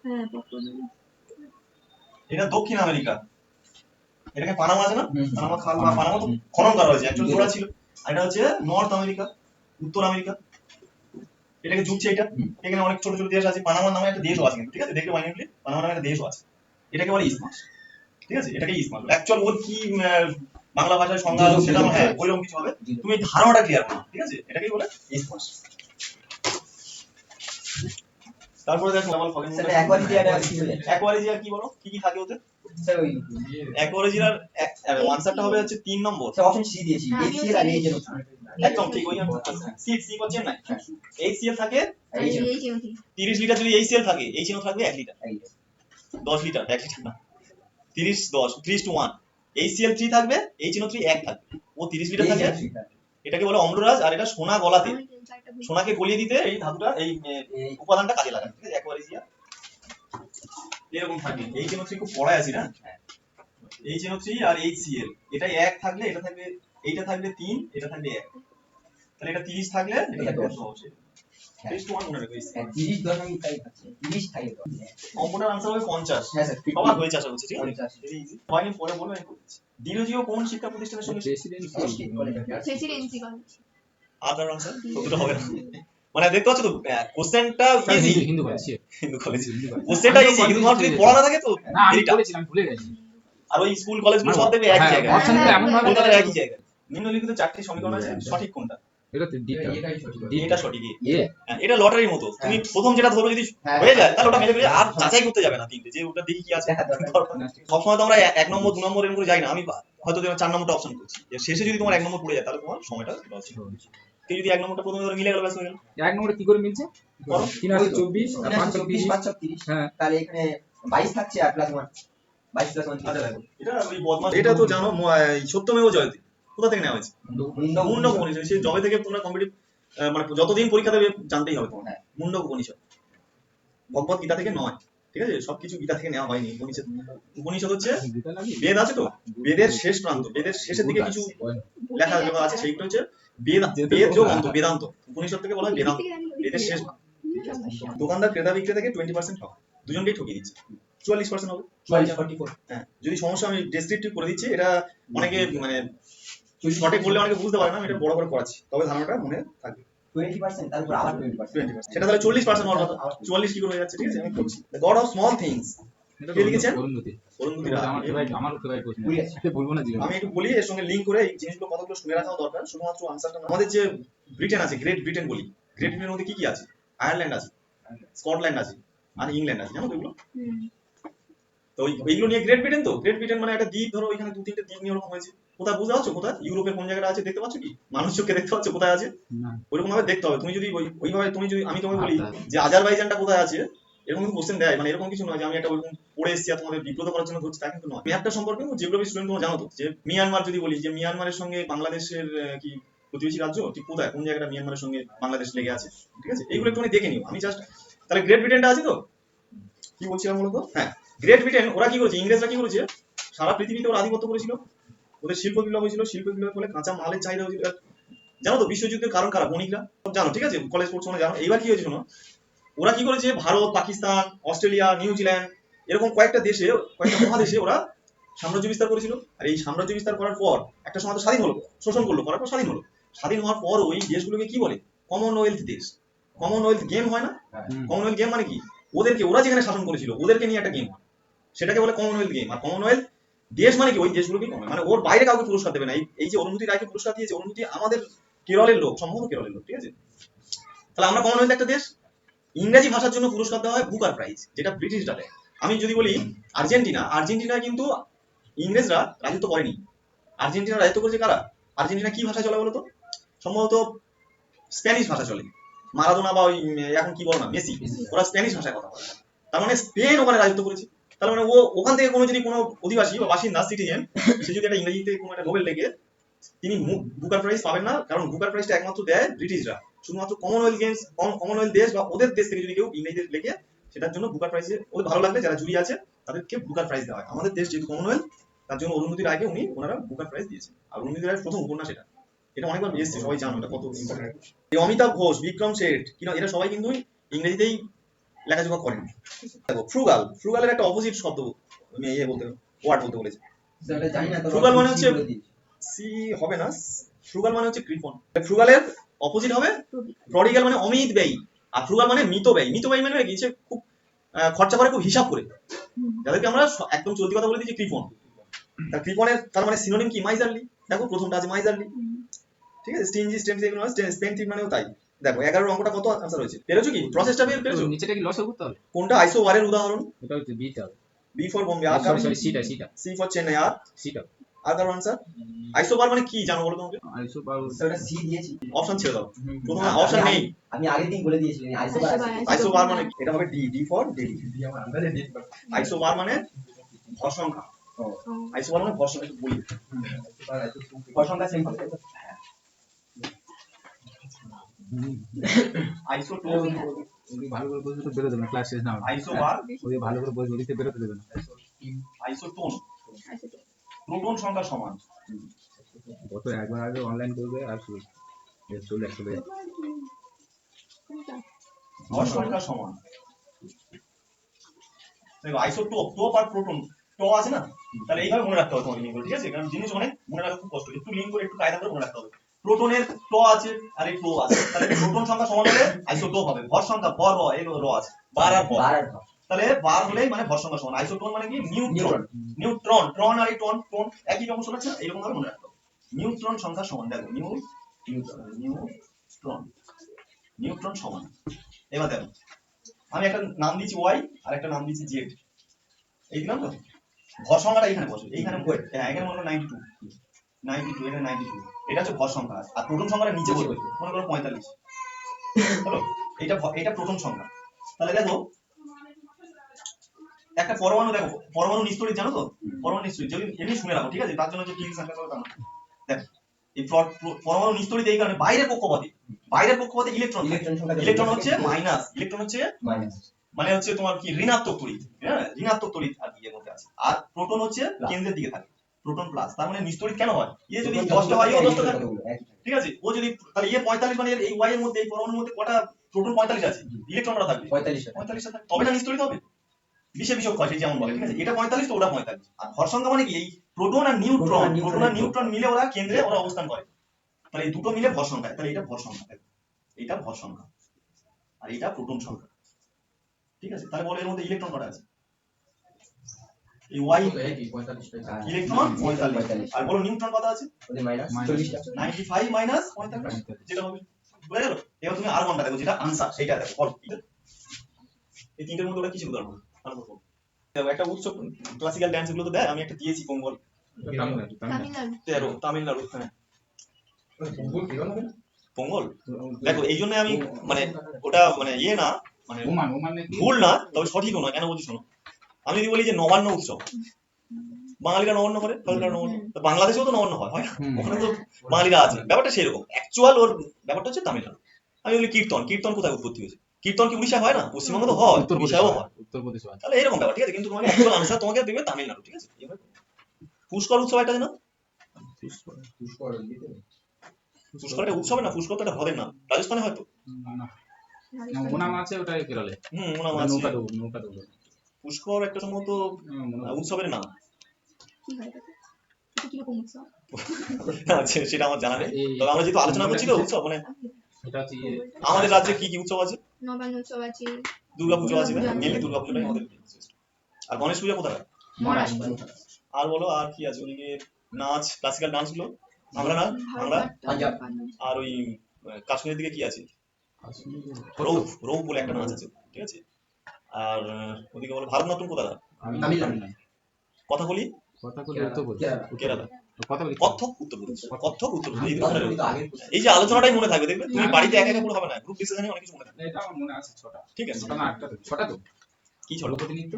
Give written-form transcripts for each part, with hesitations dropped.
হ্যাঁ এটা দক্ষিণ আমেরিকা, এটাকে পানামা আছে না, পানামা খাল বা পানামা তো খনন করা হয়েছে, অ্যাকচুয়ালি জোড়া ছিল। আর এটা হচ্ছে নর্থ আমেরিকা, উত্তর আমেরিকা, এটাকে জুড়ছে এটা। এখানে অনেক ছোট ছোট দেশ আছে, পানামা নামে একটা দেশও আছে কিন্তু, ঠিক আছে, দেখলে মাইনেটলি পানামা নামে একটা দেশও আছে, এটাকে বলে ইসমাস, ঠিক আছে, এটাকে ইসমাস। অ্যাকচুয়াল ওর কি বাংলা ভাষায় সংজ্ঞা সেটা হ্যাঁ ওইরকম কিছু হবে, তুমি ধারণাটা ক্লিয়ার করো, ঠিক আছে, এটাকেই বলে ইসমাস। তারপরে দেখো আমার ফগেন স্যার অ্যাকোয়ারিজিয়া কি বলো, কি কি থাকে ওতে? স্যার ওই অ্যাকোয়ারিজিয়ার আনসারটা হবে হচ্ছে 3 নম্বর। স্যার অপশন সি দিয়েছি, এইচসিএল আর এইচএন। একদম ঠিক, ওই সি সি করছেন না, এইচসিএল থাকে এইচএন 30 লিটার, যদি এইচসিএল থাকে এইচএনও থাকবে 1 লিটার, 10 লিটার, 1 লিটার না, 30 10 3:1, এইচসিএল 3 থাকবে, এইচএনও 3 1 থাকবে, ও 30 লিটার থাকে। এটাকে বলে অম্লরাজ, আর এটা সোনা গলাতে, সোনাকে গলিয়ে দিতে এই ধাতুটা, এই উপাদানটা কাজে লাগায়, ঠিক আছে, অ্যাকোয়ারিজিয়া এরকম থাকে। এইচএনও 3 খুব পড়ায় আছি না, এইচএনও 3 আর এইচসিএল, এটা 1 থাকলে এটা থাকবে, এইটা থাকবে 3, এটা থাকবে 1, তাহলে এটা 30 থাকলে এটা থাকবে 10 অবশ্যই। 3:1 মনে রাখো, 30 দশমিক তাই আছে, 30 থাকে তো। কম্পিউটার আনসার হবে 50। হ্যাঁ স্যার, সবার হয়েছে আশা করছি, ঠিক আছে, 50। এটা ইজি। পরে পরে বলবো আমি করছি। ডিরোজিও কোন শিক্ষা প্রতিষ্ঠানের সঙ্গে? Presidency college. আদার আনসার দুটো হবে না, মানে দেখতে পাচ্ছ তো কোশ্চেনটা easy, Hindu college, Hindu college কোশ্চেনটা ইজি, কিন্তু তোমার যদি পড়া না থাকে তো না আমি এইটা। বলেছিলাম ভুলে গেছি। আর ওই স্কুল কলেজগুলো সব দেবে একই জায়গায়, অপশনটা এমন ভাবে কলকাতার একই জায়গায়। নিম্নলিখিত 4টি সমীকরণ আছে, সঠিক কোনটা? এটা তো এটাই সঠিক। এটা সঠিক। এ হ্যাঁ, এটা লটারির মতো, তুমি প্রথম যেটা ধরো যদি হয়ে যায় তাহলে ওটা মেরে ফেলে আর যাচাই করতে যাবে না তিনটে, যে ওটা দেখি কি আছে। সবসময় তো আমরা 1 নম্বর 2 নম্বর এরকম করে যাই না, আমি হয়তো 4 নম্বরটা অপশন করছি, যে শেষে যদি তোমার 1 নম্বর পড়ে যায় তাহলে তোমার সময়টা লস। কেউ যদি 1 নম্বরটা প্রথমে ধরে মিলে গেল, ব্যাস হয়ে গেল। এক নম্বরে কি করে মিলছে? 324 আর 530, 530। হ্যাঁ তাহলে এখানে 22 থাকছে আর প্লাস 1, 22 প্লাস 1। আচ্ছা দেখো, এটা ওই বদমাশ, এটা তো জানো সত্যমেব জয়তে কোথা থেকে নেওয়া হয়েছে? মুন্ডক উপনিষদ। সেই জবে থেকে তোমরা কম্পিটিটিভ মানে যতদিন পরীক্ষা দেবে জানতেই হবে তোমার, মুন্ডক উপনিষদ, ভগবত গীতা থেকে নয়, ঠিক আছে, সবকিছু গীতা থেকে নেওয়া হয়নি। উপনিষদ, উপনিষদ হচ্ছে বেদ আছে তো, বেদের শেষ প্রান্ত, বেদের শেষের দিকে কিছু লেখা আছে, সেইগুলো হচ্ছে বেদ, বেদ যোগ অন্ত, বেদান্ত। উপনিষদ থেকে বলা হয় বেদান্ত, বেদের শেষ ভাগ। দোকানদার ক্রেতা বিক্রেতাকে 20% ঠক, দুজনকেই ঠকিয়ে দিচ্ছে, 44% হবে। 44। হ্যাঁ, যদি সমস্যা আমি ডেসক্রিপটিভ করে দিচ্ছি, এটা অনেকে মানে শর্টে করলে অনেকে বুঝতে পারে না, আমি এটা বড় করে করাচ্ছি, তবে ধারণাটা মনে থাকবে। 20%, তারপর আবার 20%। সেটা তাহলে 40% হওয়ার কথা, 44 কি করে হয়ে যাচ্ছে? ঠিক আছে, আমি করছি। গড অফ স্মল থিংস কে লিখেছেন? অরুন্ধতী। অরুন্ধতী রায়। আমার ফেভারিট কোশ্চেন, বলবো না জীবনে। আমি একটু বলি, এর সঙ্গে লিংক করে এই জিনিসগুলো কতগুলো শুনে রাখা দরকার, শুধুমাত্র আনসারটা না। আমাদের যে ব্রিটেন আছে, গ্রেট ব্রিটেন বলি, গ্রেট ব্রিটেনের মধ্যে কি কি আছে? আয়ারল্যান্ড আছে, স্কটল্যান্ড আছে, আর ইংল্যান্ড আছে, জানো তো এগুলো? তো এইগুলো নিয়ে গ্রেট ব্রিটেন, তো গ্রেট ব্রিটেন মানে একটা দ্বীপ, ধরো ওইখানে 2-3টে দ্বীপ নিয়ে ওরকম হয়েছে। কোথায় বুঝতে পারছো? কোথায় ইউরোপের কোন জায়গাটা আছে দেখতে পাচ্ছ কি? মানুষ চোখে দেখতে পাচ্ছ কোথায় আছে? ওইরকম ভাবে দেখতে হবে। তুমি যদি ওইভাবে, তুমি যদি, আমি তোমাকে বলি যে আজারবাইজানটা কোথায় আছে, এরকম কিন্তু কোশ্চেন দেয়, মানে এরকম কিছু নয় যে আমি একটা ওইরকম পড়ে এসেছি আর তোমাদের বিব্রত করার জন্য ধরছি, তা কিন্তু নয়। ম্যাপটা সম্পর্কে জিওগ্রাফি স্টুডেন্ট তোমরা জানো তো, যে মিয়ানমার যদি বলি, যে মিয়ানমারের সঙ্গে বাংলাদেশের কি প্রতিবেশী রাজ্য, ঠিক কোথায়, কোন জায়গাটা মিয়ানমারের সঙ্গে বাংলাদেশ লেগে আছে, ঠিক আছে, এইগুলো একটু দেখে নিও। আমি জাস্ট তাহলে গ্রেট ব্রিটেনটা আছে তো, কি বলছিলাম বলতো? হ্যাঁ, গ্রেট ব্রিটেন ওরা কি করেছে, ইংরেজরা কি করেছে, সারা পৃথিবীতে ওরা আধিপত্য করেছিল, ওদের শিল্প বিপ্লব হয়েছিল, শিল্প বিপ্লবের ফলে কাঁচা মালের চাহিদা হয়েছিল। জানো তো বিশ্বযুদ্ধের কারণ কারা? বণিকরা, সব জানো, ঠিক আছে, কলেজ পড়ছো মানে জানো। এইবার কি হয়েছে শোনো, ওরা কি করেছে, ভারত, পাকিস্তান, অস্ট্রেলিয়া, নিউজিল্যান্ড, এরকম কয়েকটা দেশে, কয়েকটা মহাদেশে ওরা সাম্রাজ্য বিস্তার করেছিল। আর এই সাম্রাজ্য বিস্তার করার পর একটা সময় তো স্বাধীন হলো, শোষণ করলো, করার পর স্বাধীন হলো। স্বাধীন হওয়ার পর ওই দেশগুলোকে কি বলে? কমনওয়েলথ দেশ। কমনওয়েলথ গেম হয় না? কমনওয়েলথ গেম মানে কি? ওদেরকে, ওরা যেখানে শাসন করেছিল ওদেরকে নিয়ে একটা গেম হয়, সেটাকে বলে কমনওয়েলথ গেম। আর কমনওয়েলথ দেশ মানে কি? ওই দেশগুলোকে, মানে ওর বাইরে কাউকে পুরস্কার দেবে না। এই যে অরুন্ধতী রায়কে পুরস্কার দিয়েছে, অরুন্ধতী আমাদের কেরলের লোক, সম্ভবত কেরলের লোক, ঠিক আছে। তাহলে আমরা কমনওয়েলথ একটা দেশ। ইংরেজি ভাষার জন্য পুরস্কার দেওয়া হয় বুকার প্রাইজ, যেটা ব্রিটিশরা দেয়। আমি যদি বলি আর্জেন্টিনা, আর্জেন্টিনা কিন্তু ইংরেজরা রাজত্ব করেনি, আর্জেন্টিনা রাজত্ব করেছে কারা? আর্জেন্টিনা কি ভাষা চলে বলো তো? সম্ভবত স্প্যানিশ ভাষা চলে। মারাদোনা বা ওই এখন কি বল না, মেসি, ওরা স্প্যানিশ ভাষায় কথা বলে। তার মানে স্পেন ওখানে রাজত্ব করেছে। তার মানে ও ওখান থেকে কোনো যদি কোনো অধিবাসী বা বাসিন্দা, সিটিজেন, সে যদি একটা ইংরেজিতে কোনো একটা নোবেল লেগে, তিনি বুকার প্রাইজ পাবেন না, কারণ বুকার প্রাইজটা একমাত্র দেয় ব্রিটিশরা। শুধুমাত্র কমনওয়েলথ গেমস, কমনওয়েলথ দেশ বা ওদের দেশ থেকে যদি কেউ ইংরেজিতে লেগে, সেটার জন্য বুকার প্রাইজে ওদের ভালো লাগলে যারা জুরি আছে তাদেরকে বুকার প্রাইজ দেওয়া হয়। আমাদের দেশ যেহেতু কমনওয়েলথ, তার জন্য অরুন্ধতী রায়কে ওনারা বুকার প্রাইজ দিয়েছে। আর অরুন্ধতী রায়ের প্রথম উপন্যাস এটা, এটা অনেকবার এসেছে, সবাই জানো এটা কত ইম্পর্টেন্ট। এই অমিতাভ ঘোষ, বিক্রম শেঠ, কিনা এরা সবাই কিন্তু ইংরেজিতেই লেখাজোখা করেন। দেখো ফ্রুগাল, ফ্রুগালের একটা অপোজিট শব্দ আমি ওয়ার্ড বলতে বলেছি। সেটা জানি না তো ফ্রুগাল মানে হচ্ছে সি হবে না, ফ্রুগাল মানে হচ্ছে কৃপণ। ফ্রুগালের অপোজিট হবে প্রডিগাল, মানে অমিত ব্যয়ী। আর ফ্রুগাল মানে মিত ব্যয়ী। মিত ব্যয়ী মানে কি, সে খুব খরচা করে, খুব হিসাব করে, যাদেরকে আমরা একদম চলতি কথা বলে দিচ্ছি কৃপণ। তার কৃপণের তার মানে সিনোনিম কি, মাইজারলি। দেখো প্রথমটা আছে মাইজারলি, ঠিক আছে। স্টিনজি, স্টেনজি এগুলো স্পেন্টিভ মানেও তাই। দেখো 11 অঙ্কটা কত आंसर হয়েছে, পেরেছো কি? প্রসেসটা পেরেছো? নিচেটা কি লসে করতে হবে? কোনটা আইসোবারের উদাহরণ? এটা হচ্ছে বিটা। বি ফর বোম্বে, আর সরি সরি সিটা সিটা সি ফর চেন্নাই, আর সিটা। আর কারো आंसर। আইসোবার মানে কি জানো বলো তোমাকে? আইসোবার সেটা সি দিয়েছি। অপশন ছেড়ে দাও, প্রথমে অপশন নেই। আমি আগের দিন বলে দিয়েছিলাম আইসোবার আছে। আইসোবার মানে এটা হবে D, D for daddy. Isobar মানে ভর সংখ্যা। আইসোবার মানে ভর সংখ্যা, একটু বলি। ভর সংখ্যা সিম্পল। আইসোটোপ, ভালো করে বসে তো বেরোতে দেবে না, ক্লাস শেষ না হবে। আইসোবার, ওই ভালো করে বসে ওদিকে বেরোতে দেবে না। আইসোটোন, প্রোটন সংখ্যা সমান। গত একবার আগে অনলাইন করবে আর শুরু চলে আসবে। ভর সংখ্যা সমান। দেখো আইসোটোপ, টোপ আর প্রোটন, ট আছে না, তাহলে এইভাবে মনে রাখতে হবে তোমাকে লিঙ্ক করে, ঠিক আছে? কারণ জিনিস অনেক মনে রাখা খুব কষ্ট, একটু লিঙ্ক করে একটু কায়দা করে মনে রাখতে হবে। প্রোটনের ট আছে আর এই টো আছে, তাহলে প্রোটন সংখ্যা সমান হলে আইসোটোপ হবে। ভর সংখ্যা বর র, এই র আছে, বার আর বর, তাহলে বার হলেই মানে ভর সংখ্যা সমান। আইসোটোন মানে কি, নিউট্রন। নিউট্রন, ট্রন আর এই টন, টন একই রকম শোনাচ্ছে না, এরকম ভাবে মনে রাখতে হবে। নিউট্রন সংখ্যা সমান, দেখো নিউট্রন, নিউট্রন সমান। এবার দেখো আমি একটা নাম দিচ্ছি ওয়াই আর একটা নাম দিচ্ছি জেড, এই দিলাম তো। ভর সংখ্যাটা এখানে বসে, এইখানে ওয়েট, হ্যাঁ এখানে মনে করো 92, 92, এটা 92, এটা হচ্ছে ভর সংখ্যা। আর প্রোটন সংখ্যাটা নিচে বসবে, মনে করো 45। হলো, এটা প্রোটন সংখ্যা। তাহলে দেখো একটা পরমাণু, দেখো পরমাণু নিস্তড়িত, জানো তো পরমাণু নিস্তড়িত, যদি এমনি শুনে রাখো, ঠিক আছে? তার জন্য যে ফিজিক্স আনতে হবে তা না। দেখো এই পরমাণু নিস্তড়িত এই কারণে, বাইরের পক্ষপাতী ইলেকট্রন, ইলেকট্রন হচ্ছে মাইনাস, ইলেকট্রন হচ্ছে মাইনাস, মানে হচ্ছে তোমার কি ঋণাত্মক তড়িৎ, হ্যাঁ ঋণাত্মক তড়িৎ আর কি এর মধ্যে আছে। আর প্রোটন হচ্ছে কেন্দ্রের দিকে থাকে, প্রোটন প্লাস। তার মানে নিস্তড়িত কেন হয়? এ যদি 10টা হয় ও 10টা থাকে, ঠিক আছে? ও যদি তাহলে এ 45, মানে এই ওয়াই এর মধ্যে, এই পরমাণুর মধ্যে কটা প্রোটন 45 আছে, ইলেকট্রনরা থাকবে 45টা থাকে, তবে না নিস্তড়িত হবে। বিশে বিশক হয়, যেমন বলে, ঠিক আছে? এটা 45 তো ওটা 45। আর ভর সংখ্যা মানে কি, এই প্রোটন আর নিউট্রন মিলে ওরা কেন্দ্রে ওরা অবস্থান করে, তাহলে এই দুটো মিলে ভর সংখ্যা। তাহলে এটা ভর সংখ্যা, এটা ভর সংখ্যা আর এটা প্রোটন সংখ্যা, ঠিক আছে? তাহলে বলো এর মধ্যে ইলেকট্রন কটা আছে? এই ওয়াই ইলেকট্রন 45, আর বলো নিউট্রন কত আছে? ওদের মাইনাস 40টা, 95 মাইনাস 45, যেটা হবে, বুঝা গেল? এবার তুমি আর কোনটা দেখো, যেটা আনসার সেটা দেখো। ফল এই তিনটের মধ্যে ওরা কি ছিল জানো? দেখো একটা উৎস, ক্লাসিক্যাল ডান্স গুলো তো দেয়, আমি একটা দিয়েছি পঙ্গল, তামিলনাড়ু, হ্যাঁ পঙ্গল। দেখো এই জন্য আমি মানে ওটা মানে ইয়ে না, মানে ওমান নাকি ভুল না, তবে সঠিকও নয়। কেন বলছি শোনো, আমি যদি বলি যে নবান্ন উৎসব, বাঙালিরা নবান্ন করে, নবান্ন, বাংলাদেশেও তো নবান্ন হয়, হয় না? ওখানে তো বাঙালিরা আছে, ব্যাপারটা সেরকম। অ্যাকচুয়াল ওর ব্যাপারটা হচ্ছে তামিলনাড়ু। আমি বলি কীর্তন, কীর্তন কোথায় উৎপত্তি হয়েছে? কীর্তন কি উড়িষ্যা হয় না? পশ্চিমবঙ্গ তো হয়, উড়িষ্যাও হয়, উত্তরপ্রদেশ হয়। তাহলে এরকম ব্যাপার, ঠিক আছে? কিন্তু তোমাকে অ্যাকচুয়াল আনসার তোমাকে দেবে তামিলনাড়ু, ঠিক আছে? পুষ্কর উৎসব একটা জানো? পুষ্কর একটা উৎসব না, পুষ্কর তো একটা হ্রদের নাম, রাজস্থানে হয়তো। ওনাম আছে, ওটা কেরলে। ওনাম আছে, নৌকা ডুবো। পুষ্কর একটা সম্ভবত উৎসবের নাম। কি হয় এটা? এটা কি রকম উৎসব? আচ্ছা, সেটা আমার জানা নেই, তবে আমরা যেহেতু আলোচনা করছি তো উৎসব, মানে এটা হচ্ছে আমাদের রাজ্যে কি কি উৎসব আছে? নবান্ন উৎসব আছে, দুর্গাপুজো আছে, মেনলি দুর্গাপুজোটাই আমাদের। আর গণেশ পূজা কোথায়? মহারাষ্ট্র, আর বলো আর কি আছে ওদিকে? নাচ, ক্লাসিক্যাল ডান্স গুলো, বাংলা নাচ, বাংলা, পাঞ্জাব, আর ওই কাশ্মীরের দিকে কি আছে? রৌফ, রৌফ বলে একটা নাচ আছে, ঠিক আছে? আর ওদিকে বলো ভারতনাট্যম কোথায়? তামিলনাড়ু, কথাকলি উত্তরপ্রদেশ, কেরালা, কথাকলি কত্থক উত্তরপ্রদেশ, কত্থক উত্তরপ্রদেশ। এই যে আলোচনাটাই মনে থাকবে, দেখবে তুমি বাড়িতে একা একা পুরো হবে না, গ্রুপ ডিসকাশনে অনেক কিছু মনে থাকবে। এটা আমার মনে আছে 6টা, ঠিক আছে, 6টা না 8টা, 6টা তো কি ছটা? প্রতিনিধিত্ব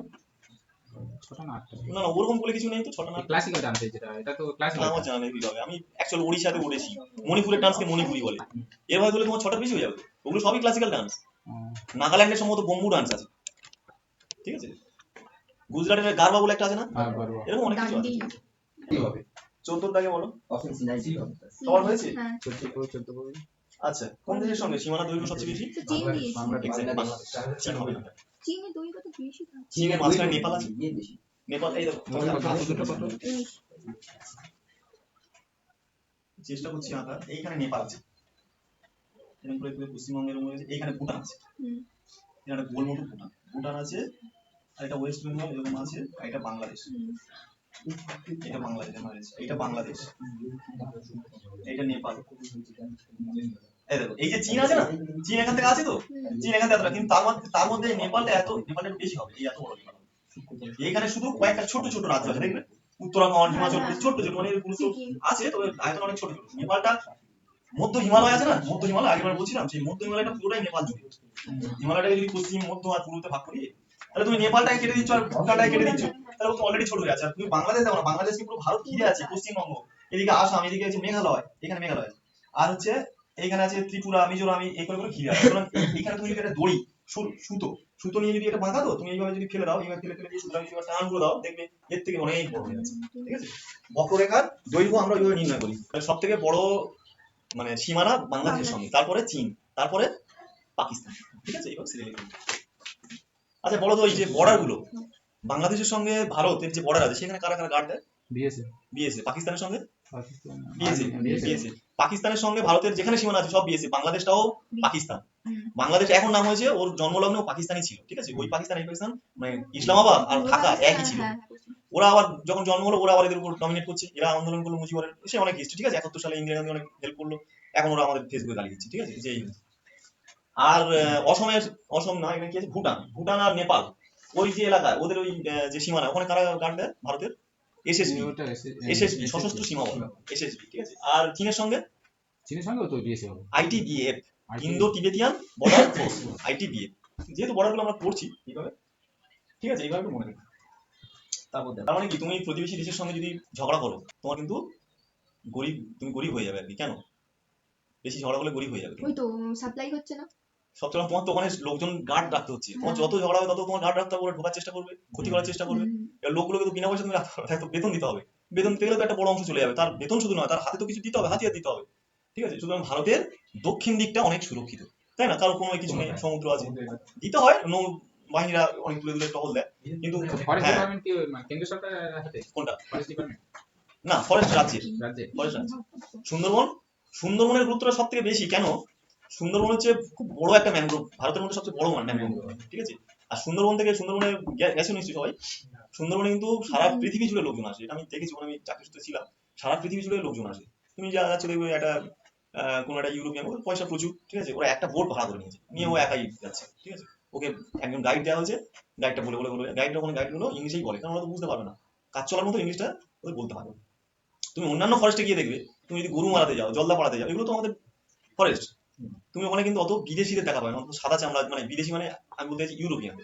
6টা না 8টা, না না ওরকম বলে কিছু নেই তো, ছটা না। ক্লাসিক্যাল ডান্স যেটা, এটা তো ক্লাসিক্যাল। আমার জানা নেই হবে। আমি অ্যাকচুয়ালি ওড়িশাতে উঠেছি, মণিপুরের ডান্সকে মণিপুরি বলে, এর ভাবে বলে তোমার 6টার বেশি হয়ে যাবে। ওগুলো সবই ক্লাসিক্যাল ডান্স। নাগাল্যান্ডের সম্ভবত বম্বু ডান্স আছে, ঠিক আছে? গুজরাটের গারবা বলে একটা আছে না, এরকম অনেক কিছু আছে। কি হবে? 14 দাগে বলো, অপশন সি 90 হবে। সবার হয়েছে? হ্যাঁ, 14 আচ্ছা, কোন দেশের সঙ্গে সীমানা দৈর্ঘ্য সবচেয়ে বেশি? তো চীন দিয়েছি। এক্স্যাক্ট বাংলাদেশ, চীন হবে না। চীনে দৈর্ঘ্য তো বেশি থাকে। চীনের মাঝখানে নেপাল আছে। ইয়ে বেশি। নেপাল এই দেখো কত? চেষ্টা করছি আঁকা। এইখানে নেপাল আছে, এরকম করে করে পশ্চিমবঙ্গের এরকম আছে। এইখানে ভুটান আছে, এখানে গোল মতো ভুটান ভুটান আছে, আর এটা ওয়েস্ট বেঙ্গল এরকম আছে, আর এটা বাংলাদেশ, এটা বাংলাদেশ আছে, এটা বাংলাদেশ, এটা নেপাল। এই দেখো এই যে চীন আছে না, চীন এখান থেকে আছে তো, চীন এখান থেকে এতটা, কিন্তু তার মধ্যে নেপালটা নেপালটা বেশি হবে, এই এত বড় নেপাল। এইখানে শুধু কয়েকটা ছোট ছোট রাজ্য আছে দেখবে, উত্তরাখণ্ড, হিমাচল প্রদেশ, ছোট ছোট মানে এগুলো তো আছে, তবে আয়তন অনেক ছোট ছোট। নেপালটা মধ্য হিমালয় আছে না, মধ্য হিমালয় আগেবার বলছিলাম, সেই মধ্য হিমালয়টা পুরোটাই নেপাল জুড়ে। হিমালয়টাকে যদি পশ্চিম, মধ্য আর পূর্বতে ভাগ করি, তাহলে তুমি নেপালটাকে কেটে দিচ্ছ আর ভুটানটাকে কেটে দিচ্ছ, তাহলে ও তো অলরেডি ছোট হয়ে আছে। আর তুমি বাংলাদেশ দেখো না, বাংলাদেশকে পুরো ভারত ঘিরে আছে, পশ্চিমবঙ্গ, এদিকে আসাম, এদিকে আছে মেঘালয়, এখানে মেঘালয় আছে, আর হচ্ছে এইখানে আছে ত্রিপুরা, মিজোরাম, এই করে ঘিরে আছে। সুতরাং এখানে তুমি যদি একটা দড়ি, সুতো সুতো নিয়ে যদি এটা বাঁধা তো, তুমি এইভাবে যদি ফেলে দাও, এইভাবে ফেলে ফেলে দিয়ে সুতরাং যদি টান করে দাও, দেখবে এর থেকে অনেক বড় হয়ে যাচ্ছে। ঠিক আছে, বক্ররেখার দৈর্ঘ্য আমরা ওইভাবে নির্ণয় করি। সব থেকে বড় মানে সীমানা বাংলাদেশের সঙ্গে, তারপরে চীন, তারপরে পাকিস্তান। ঠিক আছে, এইভাবে সিরিয়ালি। আচ্ছা বলো তো, এই যে বর্ডার গুলো বাংলাদেশের সঙ্গে ভারতের যে বর্ডার আছে, সেখানে কারা কারা গার্ড দেয়? বিএসএফ। পাকিস্তানের সঙ্গে বিএসএফ। পাকিস্তানের সঙ্গে ভারতের যেখানে সীমানা আছে সব বিএসএফ। বাংলাদেশটাও পাকিস্তান। বাংলাদেশ এখন নাম হয়েছে, ওর জন্মলগ্ন পাকিস্তানি ছিল। ঠিক আছে, ওই পাকিস্তান এই পাকিস্তান মানে ইসলামাবাদ আর ঢাকা একই ছিল। ওরা আবার যখন জন্ম হলো, ওরা আবার এদের উপর ডমিনেট করছে। এরা আন্দোলন করলো মুজিবুরের, সে অনেক হিস্ট্রি। ঠিক আছে, 71 সালে ইন্দিরা গান্ধী অনেক হেল্প করলো, এখন ওরা আমাদের ফেসবুকে গালি দিচ্ছে। ঠিক আছে, যে আর অসম না, এখানে কি আছে, ভুটান আর নেপাল, ওই যে এলাকায় ওদের ওই যে সীমানা, ওখানে কারা গার্ড দেয়? ভারতের এসএসবি, সশস্ত্র সীমা বল, এসএসবি। ঠিক আছে, আর চীনের সঙ্গে তো বিএসএফ হবে, আইটিবিএফ, ইন্দো তিবেতিয়ান বর্ডার ফোর্স, আইটিবিএফ। যেহেতু বর্ডারগুলো আমরা পড়ছি এইভাবে, ঠিক আছে, এইভাবে মনে রাখি। তার মানে কি, তুমি প্রতিবেশী দেশের সঙ্গে যদি ঝগড়া করো, তোমার কিন্তু তুমি গরিব হয়ে যাবে আর কি। কেন? বেশি ঝগড়া করলে গরিব হয়ে যাবে। ওই তো সাপ্লাই হচ্ছে না সবচেয়ে তোমার তো ওখানে লোকজন গার্ড রাখতে হচ্ছে। তোমার যত ঝগড়া হবে তত তোমার গার্ড রাখতে হবে, ওরা ঢোকার চেষ্টা করবে, ক্ষতি করার চেষ্টা করবে। এবার লোকগুলোকে তো বিনা পয়সা তুমি রাখতে হবে, তাই তো বেতন দিতে হবে। বেতন দিতে গেলে তো একটা বড় অংশ চলে যাবে। তার বেতন শুধু নয়, তার হাতে তো কিছু দিতে হবে, হাতিয়ার দিতে হবে। ঠিক আছে, সুতরাং ভারতের দক্ষিণ দিকটা অনেক সুরক্ষিত, তাই না? কারণ কোনো কিছু নেই, সমুদ্র আছে, দিতে হয়, নৌ বাহিনীরা অনেক দূরে দূরে টহল দেয়। কিন্তু কোনটা? না, ফরেস্ট রাজ্যের, ফরেস্ট রাজ্য। সুন্দরবনের গুরুত্বটা সব থেকে বেশি। কেন? সুন্দরবন হচ্ছে খুব বড় একটা ম্যানগ্রোভ, ভারতের মধ্যে সবচেয়ে বড় ম্যানগ্রোভ। সুন্দরবন। ঠিক আছে, আর সুন্দরবনে গেছে নিশ্চয়ই সবাই। সুন্দরবনে কিন্তু সারা পৃথিবী জুড়ে লোকজন আসে, এটা আমি দেখেছি, আমি চাকরি সূত্রে ছিলাম। সারা পৃথিবী জুড়ে লোকজন আসে। তুমি যা যাচ্ছে দেখবে একটা কোন একটা ইউরোপিয়ান, পয়সা প্রচুর। ঠিক আছে, ওরা একটা বোট ভাড়া করে নিয়েছে, নিয়ে ও একাই যাচ্ছে। ঠিক আছে, ওকে একজন গাইড দেওয়া হয়েছে, গাইডটা বলে গাইডগুলো ইংলিশেই বলে, কারণ ওরা তো বুঝতে পারবে না, কাজ চলার মতো ইংলিশটা ওদের বলতে পারবে। তুমি অন্যান্য ফরেস্টে গিয়ে দেখবে, তুমি যদি গরু মারাতে যাও, জলদা পাড়াতে যাও, এগুলো তো আমাদের ফরেস্ট, তুমি ওখানে কিন্তু অত বিদেশিদের দেখা পাবে না, সাদা চামড়া, মানে বিদেশি মানে আমি বলতে চাইছি ইউরোপিয়ান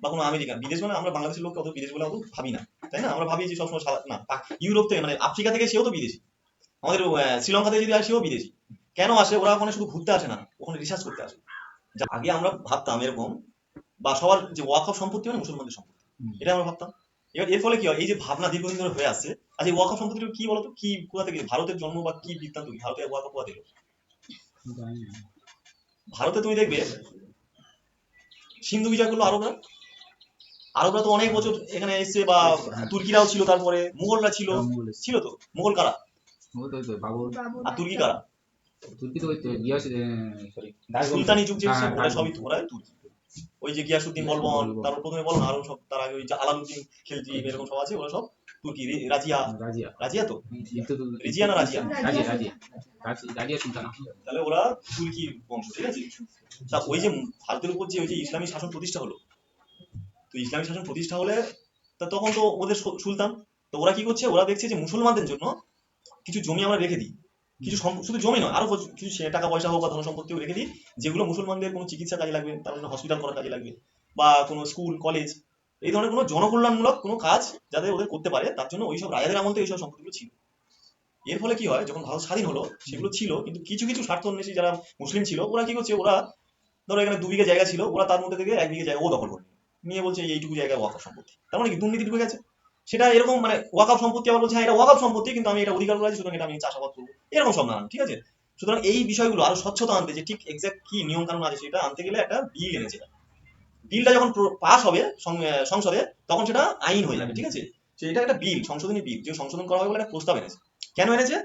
বা কোনো আমেরিকান। বিদেশ মানে আমরা বাংলাদেশের লোককে অত বিদেশ বলে অত ভাবি না, তাই না? আমরা ভাবি যে সবসময় সাদা, না, ইউরোপ থেকে মানে আফ্রিকা থেকে সেও তো বিদেশি, আমাদের শ্রীলঙ্কা থেকে যদি আসে সেও বিদেশি। কেন আসে? ওরা ওখানে শুধু ঘুরতে আসে না, ওখানে রিসার্চ করতে আসে। আগে আমরা ভাবতাম এরকম, বা সবার যে ওয়াকফ সম্পত্তি মানে মুসলমানদের সম্পত্তি, এটা আমরা ভাবতাম। এবার এর ফলে কি হয়, এই যে ভাবনা দীর্ঘদিন ধরে হয়ে আসছে। আজ এই ওয়াকফ সম্পত্তি কি বলতো, কি কোথা থেকে ভারতের জন্ম বা কি বৃত্তান্ত, ভারতের ওয়াকফ কোথা থেকে? ভারতে তুমি দেখবে সিন্ধু বিজয় করলো আরবরা তো অনেক বছর এখানে এসছে, বা তুর্কিরাও ছিল, তারপরে মুঘলরা ছিল তো। মুঘল কারা? আর তুর্কি কারা? সুলতানি যুগ যে, ওরা সবই ওরা তুর্কি। ওই যে গিয়াসুদ্দিন বলবন, তারপর প্রথমে বলো না, আরো সব তার আগে ওই যে আলাউদ্দিন খিলজি, এরকম সব আছে, ওরা সব তুর্কি। রাজিয়া তো, রিজিয়া না রাজিয়া, তাহলে ওরা তুর্কি বংশ। ঠিক আছে, তা ওই যে ভারতের উপর যে ওই যে ইসলামী শাসন প্রতিষ্ঠা হলো, তো ইসলামী শাসন প্রতিষ্ঠা হলে তা তখন তো ওদের সুলতান, তো ওরা কি করছে, ওরা দেখছে যে মুসলমানদের জন্য কিছু জমি আমরা রেখে দিই, কিছু শুধু জমি নয়, আরো কিছু টাকা পয়সা হোক বা ধন সম্পত্তিও রেখে দিই, যেগুলো মুসলমানদের কোনো চিকিৎসা কাজে লাগবে, তার জন্য হসপিটাল করার কাজে লাগবে, বা কোনো স্কুল কলেজ, এই ধরনের কোনো জনকল্যাণমূলক কোনো কাজ যাতে ওদের করতে পারে, তার জন্য ওইসব রাজাদের আমল থেকে এইসব সম্পত্তিগুলো ছিল। এর ফলে কি হয়, যখন ভারত স্বাধীন হলো, সেগুলো ছিল, কিন্তু কিছু কিছু স্বার্থান্বেষী যারা মুসলিম ছিল, ওরা কি করছে, ওরা ধরো এখানে 2 বিঘা জায়গা ছিল, ওরা তার মধ্যে থেকে 1 বিঘা জায়গা ও দখল করে নিয়ে বলছে এইটুকু জায়গা ওয়াকফ সম্পত্তি। তার মানে কি দুর্নীতি ঢুকে গেছে। সেটা এরকম মানে ওয়াকফ সম্পত্তি, আবার বলছে হ্যাঁ এটা ওয়াকফ সম্পত্তি, কিন্তু আমি এটা অধিকার করেছি, সুতরাং এটা আমি চাষাবাদ করবো, এরকম সব নানান। ঠিক আছে, সুতরাং এই বিষয়গুলো আরো স্বচ্ছতা আনতে, যে ঠিক এক্সাক্ট কি নিয়ম কানুন আছে সেটা আনতে গেলে একটা বিল এনেছে। বিলটা যখন পাস হবে সংসদে তখন সেটা আইন হয়ে যাবে, ঠিক আছে? তো এটা একটা বিল, সংশোধনী বিল, যে সংশোধন করা হবে বলে একটা প্রস্তাব এনেছে। কেন এনেছে?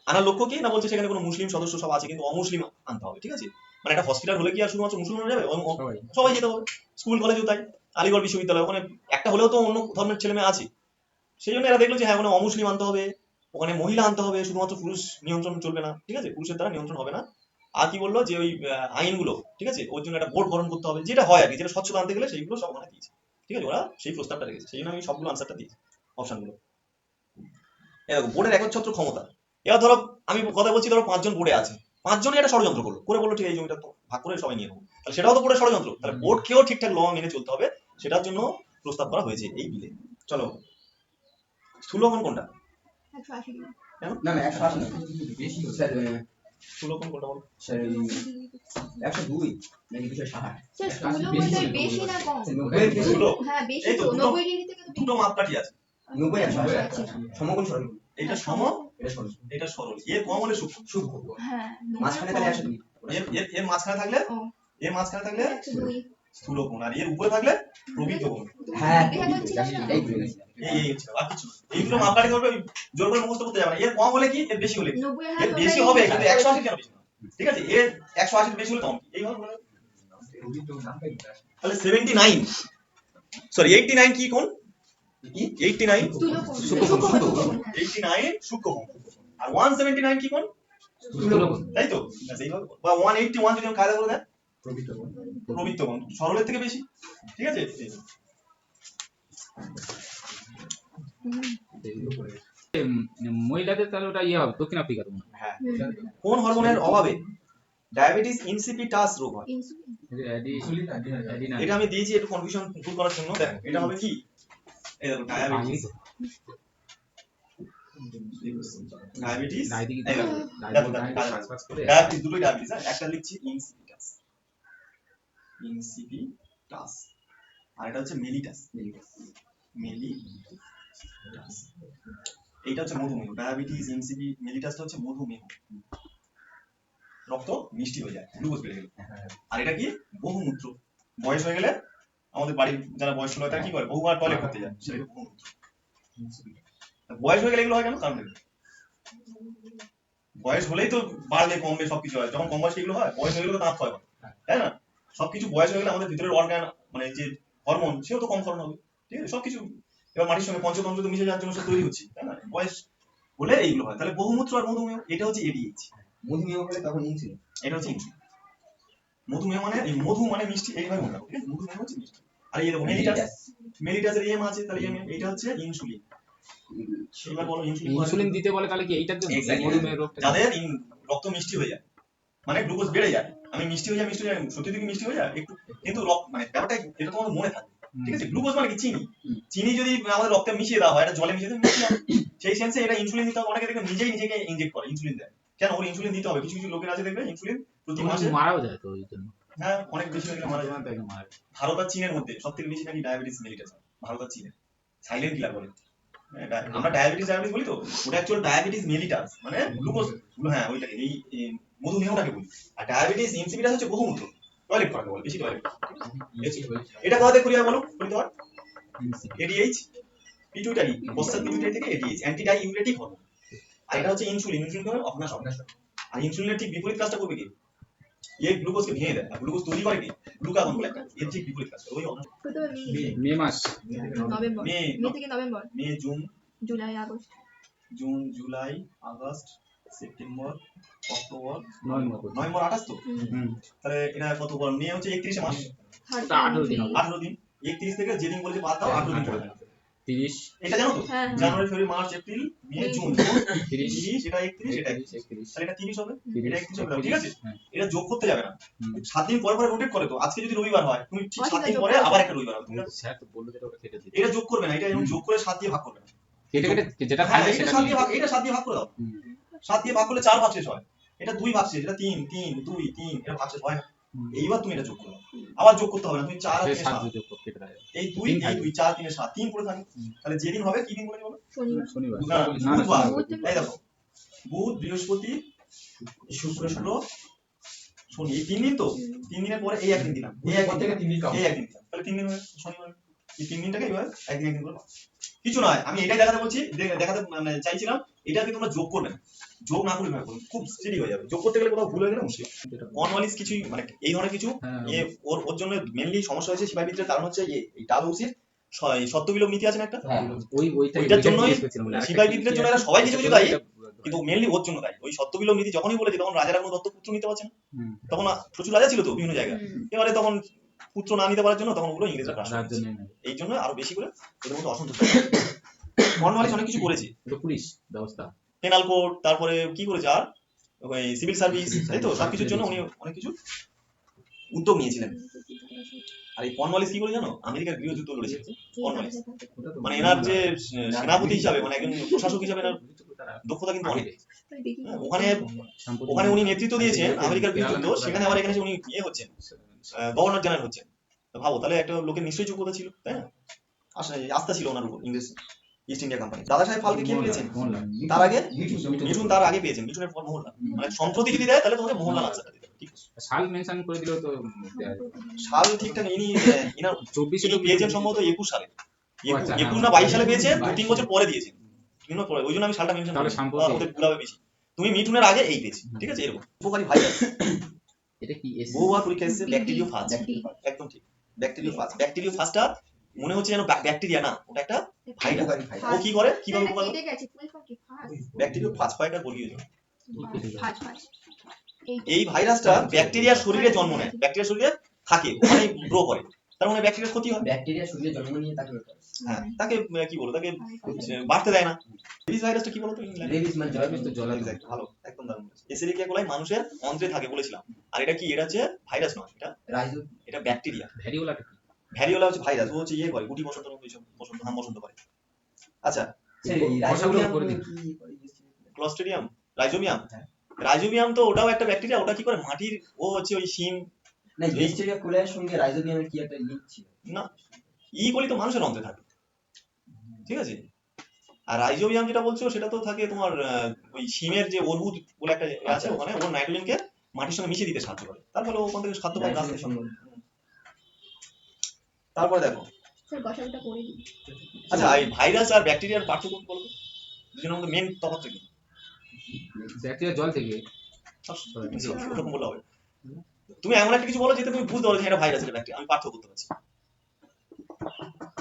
আনার লক্ষ্য কি না, বলছে সেখানে কোনো মুসলিম সদস্য সব আছে কিন্তু অমুসলিম আনতে হবে, ঠিক আছে? মানে একটা হসপিটাল হলে কি আর শুধুমাত্র মুসলমান যাবে? সবাই যেতে হবে। স্কুল কলেজেও তাই, আলিগড় বিশ্ববিদ্যালয় ওখানে একটা হলেও তো অন্য ধর্মের ছেলে মেয়ে আছে। সেই জন্য এরা দেখলো যে হ্যাঁ ওখানে অমুসলিম আনতে হবে, ওখানে মহিলা আনতে হবে, শুধুমাত্র পুরুষ নিয়ন্ত্রণ চলবে না, ঠিক আছে? পুরুষের দ্বারা নিয়ন্ত্রণ হবে না। আর কি বললো যে ওই আইনগুলো, ঠিক আছে, ওর জন্য একটা বোর্ড গঠন করতে হবে, যেটা হয় আর কি, যেটা স্বচ্ছতা আনতে গেলে সেইগুলো সব ওখানে দিয়েছে, ঠিক আছে? ওরা সেই প্রস্তাবটা রেখেছে, সেই জন্য আমি সবগুলো আনসারটা দিয়েছি, অপশনগুলো। এরকম বোর্ডের একচ্ছত্র ক্ষমতা। এবার ধরো আমি কথা বলছি, ধরো 5 জন বোর্ডে আছে, 5 জনই একটা ষড়যন্ত্র করলো, করে বললো ঠিক এই জমিটা তো ভাগ করে সবাই নিয়ে নেবো, তাহলে সেটাও তো বোর্ডের ষড়যন্ত্র। তাহলে বোর্ডকেও ঠিকঠাক ল মেনে চলতে হবে, সেটার জন্য প্রস্তাব করা হয়েছে এই বিলে। চলো, স্থূলকোণ কোনটা? 180 ডিগ্রি। না না 180 না, বেশি স্যার। স্থূলকোণ কোনটা বলো? স্যার 102 নাকি 260? স্যার স্থূলকোণটা বেশি না কম? স্থূল, হ্যাঁ বেশি এই তো তো, দুটো- 90 ডিগ্রি থেকে তো দুটো মাপকাঠি আছে, 90 180 আচ্ছা। সমকোণ সরল, এটা সম, এটা সরল, এটা সরল, এর কম হলে সূক্ষ্ম। সূক্ষ্ম। হ্যাঁ মাঝখানে তাহলে 102, এর মাঝখানে থাকলে, ও এর মাঝখানে থাকলে 102। স্থূলকোণ, আর এর উপরে থাকলে প্রবৃত্ত কোণ। হ্যাঁ এই ছিল, আর কিছু না। এই দুটো মাপকাঠি ধরবে, জোর করে মুখস্থ করতে যাবে না। এর কম হলে কি, এর বেশি হলে কি? 90 এর বেশি হবে কিন্তু 180 কেন বেশি না, ঠিক আছে? এর 180 বেশি হলে কম, এইভাবে বলে। তাহলে 79, সরি 89 কি কোণ? কি 89 স্থূলকোণ। সূক্ষ্মকোণ। 89 সূক্ষ্মকোণ, আর 179 কি কোণ? স্থূলকোণ। তাই তো? ব্যাস এইভাবে। বা 181 যদি আমি কায়দা করে দেন, প্রবৃত্ত কোণ, সরলের থেকে বেশি, ঠিক আছে? মহিলাদের তাহলে ওটা ইয়ে হবে দক্ষিণ আফ্রিকা তো হ্যাঁ, কোন হরমোনের অভাবে ডায়াবেটিস ইনসিপিটাস রোগ হয়? এটা আমি দিয়েছি একটু কনফিউশন দূর করার জন্য। দেখো এটা হবে কি, এই দেখো ডায়াবেটিস, ডায়াবেটিস, ডায়াবেটিস দুটোই ডায়াবেটিস, একটা লিখছি ইনসিপিটাস, ইনসিপিটাস, আর এটা হচ্ছে মেলিটাস, মেলিটাস। এইটা হচ্ছে মধুমেহ। ডায়াবেটিস ইনসিপি মেলিটাসটা হচ্ছে মধুমেহ, রক্ত মিষ্টি হয়ে যায়, গ্লুকোজ বেড়ে গেলে। আর এটা কি, বহুমূত্র, বয়স হয়ে গেলে আমাদের বাড়ির যারা বয়স্ক লোক তারা কি করে, বহুবার টয়লেট করতে যায়, সেটাকে বহুমূত্র। বয়স হয়ে গেলে এগুলো হয় কেন? কারণ দেখো, বয়স হলেই তো বাড়লে কমবে সবকিছু হয়, যখন কম বয়সে এগুলো হয়, বয়স হয়ে গেলে তো দাঁত ক্ষয় হয়, তাই না? সবকিছু বয়স হয়ে গেলে আমাদের ভিতরের অর্গান, মানে যে হরমোন, সেও তো কম ফলন হবে, ঠিক আছে? সবকিছু এবার মাটির সঙ্গে পঞ্চতন্ত্র তো মিশে যাওয়ার জন্য সব তৈরি হচ্ছে, তাই না? বয়স হলে এইগুলো হয়। তাহলে বহুমূত্র আর মধুমেহ, এটা হচ্ছে এডিএইচ। মধুমেহ হলে তখন ইনসুলিন। এটা হচ্ছে ইনসুলিন। মধুমেহ মানে, এই মধু মানে মিষ্টি, এইভাবে মনে রাখো, ঠিক আছে? মধুমেহ হচ্ছে মিষ্টি। আর এই দেখো মেলিটাস, মেলিটাসের এম আছে, তাহলে এম, এটা হচ্ছে ইনসুলিন। এবার বলো ইনসুলিন ইনসুলিন দিতে বলে তাহলে কি এইটার জন্য Exactly. মধুমেহ রোগটা? যাদের রক্ত মিষ্টি হয়ে যায়, মানে গ্লুকোজ বেড়ে যায়, আমি মিষ্টি হয়ে যায়, মিষ্টি হয়ে যায়, সত্যি থেকে মিষ্টি হয়ে যায় একটু, কিন্তু মানে ব্যাপারটা এটা তোমাদের মনে থাকবে, ঠিক আছে? গ্লুকোজ মানে কি, চিনি। চিনি যদি আমাদের রক্তে মিশিয়ে দেওয়া হয়, এটা জলে মিশিয়ে দেওয়া মিষ্টি হবে। সেই সেন্সে এটা ইনসুলিন দিতে হবে। অনেকে দেখবে নিজেই নিজেকে ইনজেক্ট করে, ইনসুলিন দেয়। কেন? ওর ইনসুলিন দিতে হবে। কিছু কিছু লোকের আছে দেখবে ইনসুলিন প্রতি মাসে, মারাও যায় তো ওই জন্য। হ্যাঁ অনেক বেশি হয়ে গেলে মারা যায়। মারা যায়। ভারত আর চীনের মধ্যে সবথেকে বেশি নাকি ডায়াবেটিস মেলিটাস হয়, ভারত আর চীনের। সাইলেন্ট কিলার বলে। আমরা ডায়াবেটিস বলি তো, ওটা অ্যাকচুয়াল ডায়াবেটিস মেলিটাস, মানে গ্লুকোজ, হ্যাঁ ওইটাকে, এই মধুমেহটাকে বলি। আর ডায়াবেটিস ইনসিপিটাস হচ্ছে বহুমূত্র, টয়লেট করাকে বলে, বেশি টয়লেট। এটা কাদের করি হয় বলো, বলি তো হয় এডিএইচ, পিটুইটারি, পশ্চাৎ পিটুইটারি থেকে এডিএইচ, অ্যান্টি ডাইউরেটিক হরমোন। আর এটা হচ্ছে ইনসুলিন, ইনসুলিন করে অভ্যাস। আর ইনসুলিনের ঠিক বিপরীত কাজটা করবে কি, এই গ্লুকোজকে ভেঙে দেয়, আর গ্লুকোজ তৈরি করে কি, গ্লুকাগন বলে একটা, এর ঠিক বিপরীত কাজ করে। ওই মে মাস, নভেম্বর, মে মে থেকে November, May June July August, June July August September October November, November 28 তো। তাহলে এটা কত বড়, মে হচ্ছে 31 মাস, 18 দিন হবে। 18 দিন। 31 থেকে যেদিন বলেছে বাদ দাও, 18 দিন চলে যায়। 30, এটা জানো তো, হ্যাঁ, জানুয়ারি ফেব্রুয়ারি মার্চ এপ্রিল মে জুন, 30, 30, এটা 31, এটা 31, 31, তাহলে এটা 30 হবে, 30, এটা 31 হবে, ঠিক আছে? হ্যাঁ। এটা যোগ করতে যাবে না, 7 দিন পরে পরে রোটেট করে তো। আজকে যদি রবিবার হয়, তুমি ঠিক 7 দিন যোগ পরে করবে। আবার একটা রবিবার হবে, ঠিক আছে? স্যার তো বললো যেটা ওটা কেটে দিতে। এটা যোগ করবে না, এটা এরকম যোগ করে 7 দিয়ে ভাগ করবে না। কেটে কেটে যেটা হ্যাঁ, থাকবে এটা সেটা 7 নিয়ে। দিয়ে ভাগ, এটা 7 দিয়ে ভাগ করে দাও। 7 দিয়ে ভাগ করলে 4 ভাগ শেষ হয়, এটা 2 ভাগ শেষ, এটা 3 3 2 3, এটা ভাগ শেষ হয় না। এইবার তুমি এটা যোগ করো, আবার যোগ করতে হবে না, তুমি 4 আর 3 সাত 7, যোগ করতে কেটে দেয়। এই 2 এই 2 4 3 7, 3 করে থাকে। তাহলে যেদিন হবে কি দিন বলে বলো? শনিবার, শনিবার। না, না, বুধবার। বুধবার। এই দেখো, বুধ বৃহস্পতি শুক্র শনি এই 3 দিন তো 3 দিনের পরে এই একদিন দিলাম এই একদিন থেকে 3 দিন এই একদিন দিলাম তাহলে 3 দিন হয়ে শনিবার এই 3 দিনটাকে এইভাবে একদিন একদিন করে কিছু নয় আমি এটাই দেখাতে বলছি দেখাতে মানে চাইছিলাম এটাকে তোমরা যোগ করবে না যোগ না করলে ভাবে খুব স্টেডি হয়ে যাবে যোগ করতে গেলে কোথাও ভুল হয়ে গেলে মুশকিল কর্নওয়ালিস কিছুই মানে এই ধরনের কিছু ওর জন্য মেইনলি সমস্যা হয়েছে সিপাহী বিদ্রোহের কারণ হচ্ছে এই ডালহৌসির সত্যবিলোপ নীতি আছে না একটা হ্যাঁ ওইটার জন্যই সিপাহী বিদ্রোহের জন্য এরা সবাই কিছু কিছু দায়ী কিন্তু মেইনলি ওর জন্য দায়ী ওই সত্যবিলোপ নীতি যখনই বলেছে তখন রাজারা কোনো দত্তপুত্র নিতে পারছে না তখন প্রচুর রাজা ছিল তো বিভিন্ন জায়গায় এবারে তখন পুত্র না নিতে পারার জন্য তখন ওগুলো ইংরেজরা গ্রাস করেছে। এই জন্য আরো বেশি করে ওদের মধ্যে অসন্তোষ কর্নওয়ালিস অনেক কিছু করেছে পুলিশ ব্যবস্থা পেনাল কোড তারপরে কি করেছে আর ওই সিভিল সার্ভিস তাই তো সবকিছুর জন্য উনি অনেক কিছু উদ্যোগ নিয়েছিলেন আর এই কর্নওয়ালিস কি করে জানো আমেরিকার গৃহযুদ্ধ লড়েছে কর্নওয়ালিস মানে এনার যে সেনাপতি হিসাবে মানে একজন প্রশাসক হিসাবে এনার দক্ষতা কিন্তু অনেক ওখানে ওখানে উনি নেতৃত্ব দিয়েছেন আমেরিকার গৃহযুদ্ধ সেখানে আবার এখানে উনি ইয়ে হচ্ছেন গভর্নর জেনারেল হচ্ছেন ভাবো তাহলে একটা লোকের নিশ্চয়ই যোগ্যতা ছিল তাই না আস্থা ছিল ওনার উপর ইংরেজ ইস্ট ইন্ডিয়া কোম্পানি দাদা সাহেব ফালকে কে পেয়েছেন তার আগে মিঠুন তার আগে পেয়েছেন মিঠুনের পর মোহনলাল মানে সম্প্রতি যদি দেয় তাহলে তোমাকে মোহনলাল আনসারটা দিতে হবে ঠিক আছে সাল মেনশন করে দিলেও তো সাল ঠিকঠাক ইনার 24 ইনি পেয়েছেন সম্ভবত 21 সালে আচ্ছা, 21 না 22 সালে পেয়েছেন 2-3 বছর পরে দিয়েছেন বিভিন্ন পরে ওই জন্য আমি সালটা মেনশন তাহলে করি সম্প্রতি ওদের গুলাবে বেশি তুমি মিঠুনের আগে এই পেয়েছি ঠিক আছে এরকম উপকারী ভাইরাস এটা কি এস বহুবার পরীক্ষা এসেছে ব্যাকটেরিওফাজ একদম ঠিক ব্যাকটেরিওফাজটা মনে হচ্ছে যেন ব্যাকটেরিয়া না ওটা একটা ভাইরাস ও কি করে কিভাবে উপকার করে ব্যাকটেরিওফাজ কয়টা বলি এই ভাইরাসটা ব্যাকটেরিয়ার শরীরে জন্ম নেয় ব্যাকটেরিয়ার শরীরে থাকে ওখানে গ্রো করে তার মানে ব্যাকটেরিয়ার ক্ষতি হয় ব্যাকটেরিয়া শরীরে জন্ম নিয়ে তাকে হ্যাঁ তাকে কি বলো তাকে বাড়তে দেয় না রেবিস ভাইরাসটা কি বলো তো ইংল্যান্ডে রেবিস মানে জলবিস তো জল এক্স্যাক্ট ভালো একদম দারুণ এসেরিকিয়া কোলাই মানুষের অন্ত্রে থাকে বলেছিলাম আর এটা কি এটা হচ্ছে ভাইরাস নয় এটা ব্যাকটেরিয়া ভ্যারিওলাটা কি ভ্যারিওলা হচ্ছে ভাইরাস ও হচ্ছে ইয়ে করে গুটি বসন্ত রোগ এইসব বসন্ত হাম বসন্ত করে আচ্ছা ক্লস্ট্রিডিয়াম রাইজোবিয়াম রাইজোবিয়াম তো ওটাও একটা ব্যাকটেরিয়া ওটা কি করে মাটির ও হচ্ছে ওই শিম না লিস্টেরিয়া কোলাইয়ের সঙ্গে রাইজোবিয়ামের কি একটা লিংক ছিল না ই কোলি তো মানুষের অন্ত্রে থাকে ঠিক আছে আর রাইজোবিয়াম যেটা বলছো সেটা তো থাকে তোমার ওই শিমের যে অর্বুদ বলে একটা আছে ওখানে ও নাইট্রোজেনকে মাটির সঙ্গে মিশিয়ে দিতে সাহায্য করে তার ফলে ওখান থেকে খাদ্য পায় গাছ থেকে সম্ভব তারপরে দেখো স্যার গসাগুটা করে দিই আচ্ছা এই ভাইরাস আর ব্যাকটেরিয়ার পার্থক্য বলো তো দুজনের মধ্যে মেন তফাৎটা কি ব্যাকটেরিয়া জল থেকে ওরকম বলা হবে তুমি এমন একটা কিছু বলো যেটা তুমি বুঝতে পারো যে এটা ভাইরাস এটা ব্যাকটেরিয়া আমি পার্থক্য করতে পারছি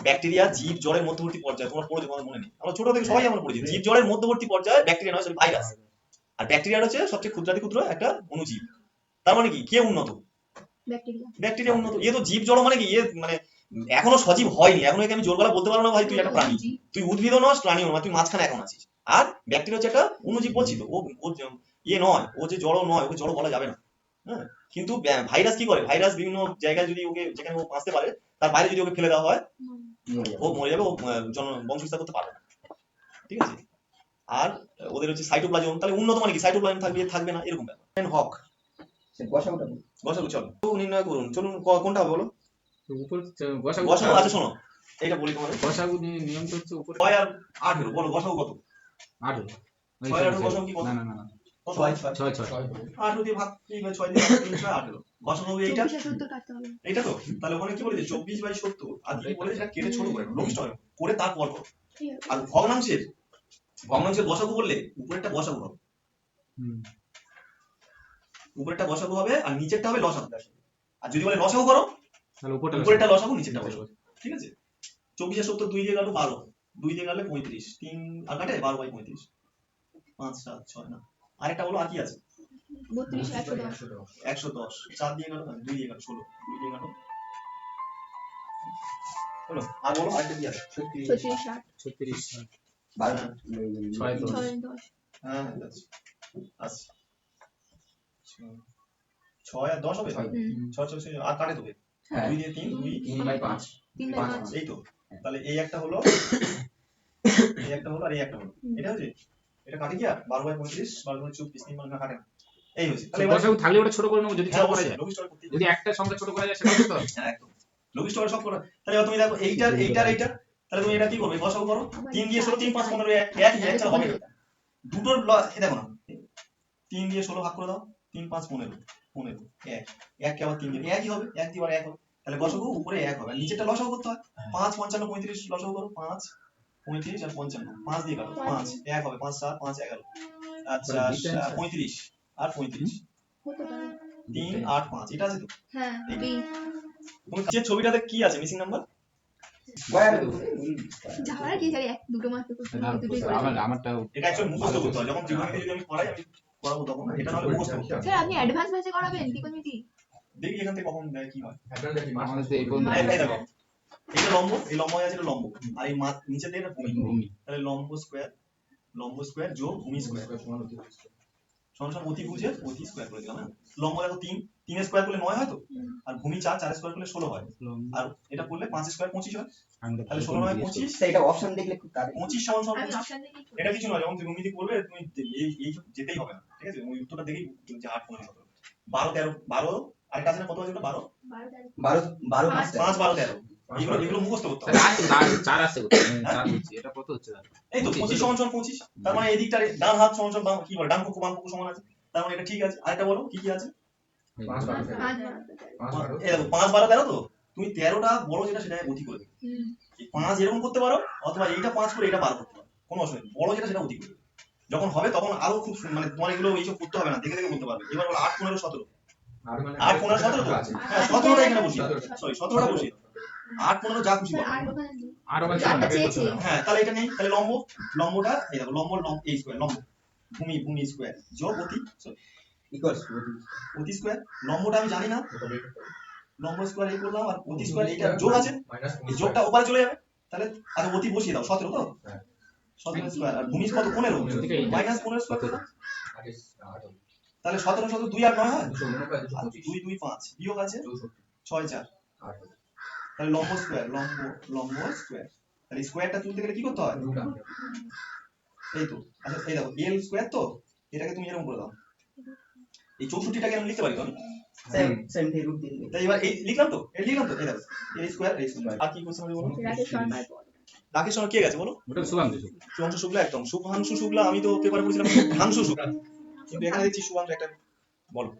ব্যাকটেরিয়া জীব জড়ের মধ্যবর্তী পর্যায়ে তোমার পড়েছো তোমার মনে নেই আমরা ছোট থেকে সবাই আমরা পড়েছি জীব জড়ের মধ্যবর্তী পর্যায়ে ব্যাকটেরিয়া নয় সরি ভাইরাস আর ব্যাকটেরিয়া হচ্ছে সবচেয়ে ক্ষুদ্রাতি ক্ষুদ্র একটা অণুজীব তার মানে কি কে উন্নত ব্যাকটেরিয়া উন্নত এ তো জীব জড় মানে কি এ মানে এখনো সজীব হয়নি এখনো একে আমি জোর গলা বলতে পারবো না ভাই তুই একটা প্রাণী তুই উদ্ভিদও নস প্রাণীও নয় তুই মাঝখানে এখন আছিস আর ব্যাকটেরিয়া হচ্ছে একটা অণুজীব বলছি তো ও ইয়ে নয় ও যে জড় নয় ওকে জড় বলা যাবে না হ্যাঁ কিন্তু ভাইরাস কি করে ভাইরাস বিভিন্ন জায়গায় যদি ওকে যেখানে ও বাঁচতে পারে তার বাইরে যদি ওকে ফেলে দেওয়া হয় ও মরে যাবে ও বংশ বিস্তার করতে পারবে না ঠিক আছে আর ওদের হচ্ছে সাইটোপ্লাজম তাহলে উন্নত মানে কি সাইটোপ্লাজম থাকবে না এরকম ব্যাপার হক গসাগু চলো নির্ণয় করুন চলুন কোনটা হবে বলো উপর গসাগু আছে শোনো এটা বলি তোমাদের গসাগু নিয়ম তো হচ্ছে উপরে 6 আর 8 বলো গসাগু কত 8 6 আর 8 গসাগু কি কত না না না 6 8 দিয়ে ভাগ কি হয় 6 দিয়ে 3 6 8 গসাগু এইটা এইটা তো তাহলে ওখানে কি বলেছে 24/70 আর কি বলেছে এটা কেটে ছোট করে লঘিষ্ঠ করে তারপর করো আর ভগ্নাংশের গসাগু বললে উপরেরটা গসাগু হবে উপরেরটা গসাগু হবে আর নিচেরটা হবে লসাগু আর যদি বলে লসাগু করো তাহলে উপরেরটা লসাগু নিচেরটা লসাগু ঠিক আছে 24/70 2 দিয়ে গেল 12 2 দিয়ে গেলে 35 3 আর কাটে 12/35 5 7 6 না আরেকটা বলো আর কি আছে 32 110 4 দিয়ে গেল 2 দিয়ে গেল 16 2 দিয়ে গেল বলো আর বলো আরেকটা কি আছে 36 36 12 6 হ্যাঁ আচ্ছা 6 আর 10 হবে 6 আর কাটে তো 2 দিয়ে 3 2 3/5 এই তো তাহলে এই একটা হলো এই একটা হলো আর এই একটা হলো এটা হচ্ছে এটা কাটে কি আর 12/35 12/34 3 মানে কাটে না এই হচ্ছে তাহলে গসাগু থাকলে ওটা ছোট করে নেব যদি ছোট করা যায় যদি একটা সংখ্যা ছোট করা যায় সেটা করতে হবে হ্যাঁ একদম লঘিষ্ঠ করে সব করা তাহলে তুমি দেখো এইটার তাহলে তুমি এটা কি করবে গসাগু করো 3 দিয়ে 16 3 5 15 এক হবে দুটোর দেখো না 3 দিয়ে 16 ভাগ করে দাও 3 5 15 15 এক এককে আবার 3 দিয়ে একই হবে, এক দিয়ে আবার এক হবে, তাহলে গসাগু উপরে এক হবে, আর নিচেরটা লসাগু করতে হয়। 5 55 35 লসাগু করো, 5 35 আর 55 5 দিয়ে কাটো, 5 এক হবে, 5 7 5 11, আচ্ছা 35 আর 35 হতে পারে। 3 8 5 এটা আছে তো। হ্যাঁ বি তুমি যে ছবিটাতে কি আছে মিসিং নাম্বার? স্কয়ার যাওয়ার কি জানি এক দুটো মাস তো দুটোই করে আমারটা এটা অ্যাকচুয়ালি মুখস্থ করতে হয়, যখন জীবনে যদি আমি পড়াই আমি পড়াবো তখন এটা নাহলে মুখস্থ করতে হয়। স্যার আপনি অ্যাডভান্স ব্যাচে করাবেন ত্রিকোণমিতি? দেখি এখান থেকে কখন দেয় কি হয়। আমাদের তো এই পর্যন্ত এই দেখো এটা লম্ব, এই লম্ব হয়ে আছে, এটা লম্ব, আর এই নিচে দিয়ে এটা ভূমি, ভূমি। তাহলে লম্ব স্কয়ার যোগ ভূমি স্কয়ার সমান সমান অতিভুজের অতি স্কয়ার করে দিলাম। হ্যাঁ, লম্ব দেখো 3 3 স্কয়ার করলে 9 হয় তো, আর ভূমি 4 4 স্কয়ার করলে 16 হয়, আর এটা করলে 5 স্কয়ার 25 হয়, তাহলে 16 9 25, এটা অপশন দেখলে খুব তাড়াতাড়ি 25 সমান সমান আমি 25। অপশন দেখি এটা কিছু নয়, যখন ত্রিকোণমিতি করবে তুমি এই যেতেই হবে না, ঠিক আছে? ওই উত্তরটা দেখেই যে 8 15 17 12 13 12 আর কাছে কত আছে? 12 12 12 5 12 13 এগুলো মুখস্থ করতে হবে। চার আছে চার হচ্ছে এটা কত হচ্ছে এই তো 25 সমান সমান 25, তার মানে এই দিকটা ডান হাত সমান সমান বাম, কি বলে ডান পক্ষ বাম পক্ষ সমান আছে, তার মানে এটা ঠিক আছে। আরেকটা বলো কি কি আছে? 5 এই দেখো 5 12 13 তো, তুমি 13টা বড় যেটা সেটা অতি করে দেবে। হুম 5 এরকম করতে পারো, অথবা এইটা 5 করে এটা 12 করতে পারো, কোনো অসুবিধা নেই, বড় যেটা সেটা অতি করে দেবে। যখন হবে তখন আরো খুব মানে তোমার এগুলো এইসব করতে হবে না, দেখে দেখে করতে পারবে। এবার বলো 8 15 17, 8 15 17 তো, হ্যাঁ 17টা এখানে বসিয়ে দাও, সরি 17টা বসিয়ে দাও, 8 15 যা খুশি বলো। আর ওখানে নেই। আর আমার চারটা চেয়েছি। হ্যাঁ তাহলে এটা নেই, তাহলে লম্বটা এই দেখো লম্ব এই স্কয়ার, লম্ব ভূমি স্কয়ার যোগ অতি ইকুয়ালস অতি স্কয়ার, লম্বটা আমি জানি না, লম্ব স্কয়ার এই করলাম, আর অতি স্কয়ার এটা যোগ আছে, এই যোগটা ওপারে চলে যাবে, তাহলে আগে অতি বসিয়ে দাও 17 তো, 17 স্কয়ার, আর ভূমি কত 15 মাইনাস 15 স্কয়ার করে দাও, তাহলে 17 17 2 আর 9 হয়, 2 2 5 বিয়োগ আছে 6 4, তাহলে লম্ব স্কয়ার তাহলে স্কয়ারটা তুলতে গেলে কি করতে হয়? এই তো, আচ্ছা এই দেখো এল স্কয়ার তো, এটাকে তুমি এরকম করে দাও, এই 64টাকে আমি লিখতে পারি তো আমি, সেম থেকে রুট দিন তাই এবার এই লিখলাম তো, এই দেখো এল স্কয়ার আর কি কোশ্চেন হবে বলো? রাকেশ শর্মার পর রাকেশ শর্মা কে গেছে বলো? ওটা শুভাংশু শুভাংশু শুক্লা, একদম শুভাংশু শুক্লা, আমি তো পেপারে পড়েছিলাম শুভাংশু শুক্লা, কিন্তু এখানে দেখছি শুভাংশু একটা, বলো